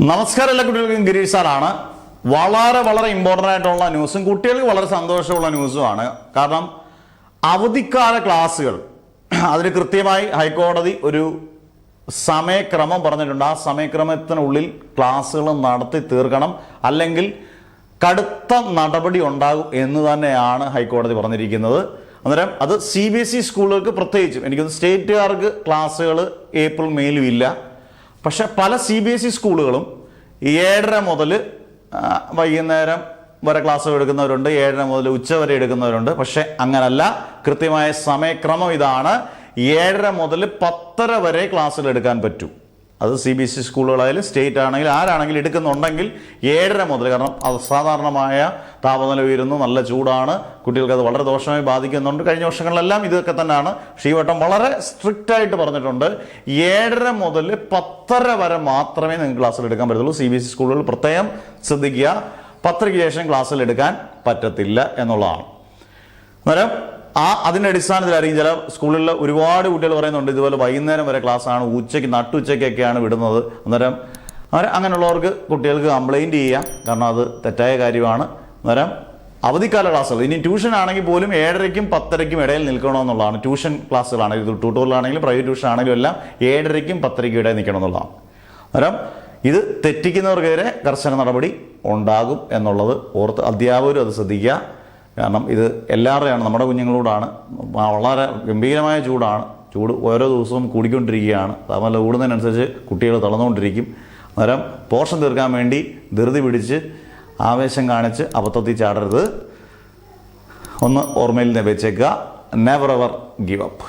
നമസ്കാരം എല്ലാ കുട്ടികൾക്കും ഗിരീഷ് സാറാണ്. വളരെ ഇമ്പോർട്ടൻ്റ് ആയിട്ടുള്ള ന്യൂസും കുട്ടികൾക്ക് വളരെ സന്തോഷമുള്ള ന്യൂസുമാണ്. കാരണം അവധിക്കാല ക്ലാസ്സുകൾ അതിന് കൃത്യമായി ഹൈക്കോടതി ഒരു സമയക്രമം പറഞ്ഞിട്ടുണ്ട്. ആ സമയക്രമത്തിനുള്ളിൽ ക്ലാസ്സുകൾ നടത്തി തീർക്കണം, അല്ലെങ്കിൽ കടുത്ത നടപടി ഉണ്ടാകും എന്ന് തന്നെയാണ് ഹൈക്കോടതി പറഞ്ഞിരിക്കുന്നത്. അന്നേരം അത് CBSE സ്കൂളുകൾക്ക് പ്രത്യേകിച്ചും, എനിക്കൊന്ന് സ്റ്റേറ്റുകാർക്ക് ക്ലാസ്സുകൾ ഏപ്രിൽ മെയിലും ഇല്ല. പക്ഷെ പല CBSE സ്കൂളുകളും 7:30 മുതൽ വൈകുന്നേരം വരെ ക്ലാസ് എടുക്കുന്നവരുണ്ട്, 7:30 മുതൽ ഉച്ച വരെ എടുക്കുന്നവരുണ്ട്. പക്ഷെ അങ്ങനല്ല, കൃത്യമായ സമയക്രമം ഇതാണ്. 7:30 മുതൽ 10:30 വരെ ക്ലാസ്സുകൾ എടുക്കാൻ പറ്റും. അത് CBSE സ്കൂളുകളായാലും സ്റ്റേറ്റ് ആണെങ്കിലും ആരാണെങ്കിലും എടുക്കുന്നുണ്ടെങ്കിൽ 7:30 മുതൽ. കാരണം അസാധാരണമായ താപനില ഉയരുന്നു, നല്ല ചൂടാണ്, കുട്ടികൾക്ക് അത് വളരെ ദോഷമായി ബാധിക്കുന്നുണ്ട്. കഴിഞ്ഞ വർഷങ്ങളിലെല്ലാം ഇതൊക്കെ തന്നെയാണ്. പക്ഷേ ഈ വട്ടം വളരെ സ്ട്രിക്റ്റ് ആയിട്ട് പറഞ്ഞിട്ടുണ്ട്. 7:30 മുതൽ 10:30 വരെ മാത്രമേ നിങ്ങൾക്ക് ക്ലാസ്സിൽ എടുക്കാൻ പറ്റത്തുള്ളൂ. CBSE സ്കൂളുകൾ പ്രത്യേകം ശ്രദ്ധിക്കുക, 10:30 ശേഷം ക്ലാസ്സിൽ എടുക്കാൻ പറ്റത്തില്ല എന്നുള്ളതാണ്. അന്നേരം അതിൻ്റെ അടിസ്ഥാനത്തിലായിരിക്കും ചില സ്കൂളിൽ ഒരുപാട് കുട്ടികൾ പറയുന്നുണ്ട് ഇതുപോലെ വൈകുന്നേരം വരെ ക്ലാസ്സാണ്, ഉച്ചയ്ക്ക് നട്ടുച്ചയ്ക്കൊക്കെയാണ് വിടുന്നത്. അന്നേരം അങ്ങനെയുള്ളവർക്ക് കുട്ടികൾക്ക് കംപ്ലൈൻറ്റ് ചെയ്യാം, കാരണം അത് തെറ്റായ കാര്യമാണ്. അന്നേരം അവധിക്കാല ക്ലാസ്സുകൾ ഇനി ട്യൂഷൻ ആണെങ്കിൽ പോലും 7:30ക്കും 10:30ക്കും ഇടയിൽ നിൽക്കണമെന്നുള്ളതാണ്. ട്യൂഷൻ ക്ലാസ്സുകളാണെങ്കിൽ, ഇത് ട്യൂട്ടോറിയലാണെങ്കിലും പ്രൈവറ്റ് ട്യൂഷൻ ആണെങ്കിലും എല്ലാം 7:30ക്കും 10:30ക്കും ഇടയിൽ നിൽക്കണമെന്നുള്ളതാണ്. അന്നേരം ഇത് തെറ്റിക്കുന്നവർക്കെതിരെ കർശന നടപടി ഉണ്ടാകും എന്നുള്ളത് ഓർത്ത് അധ്യാപകരും അത് ശ്രദ്ധിക്കുക. കാരണം ഇത് എല്ലാവരുടെയാണ്, നമ്മുടെ കുഞ്ഞുങ്ങളോടാണ്. വളരെ ഗംഭീരമായ ചൂട് ഓരോ ദിവസവും കൂടിക്കൊണ്ടിരിക്കുകയാണ്. താപനില കൂടുന്നതിനനുസരിച്ച് കുട്ടികൾ തളർന്നുകൊണ്ടിരിക്കും. അന്നേരം പോർഷൻ തീർക്കാൻ വേണ്ടി ധൃതി പിടിച്ച് ആവേശം കാണിച്ച് അബദ്ധത്തിൽ ചാടരുത്. ഒന്ന് ഓർമ്മയിൽ വെച്ചേക്കുക, നെവർ എവർ ഗിവ് അപ്പ്.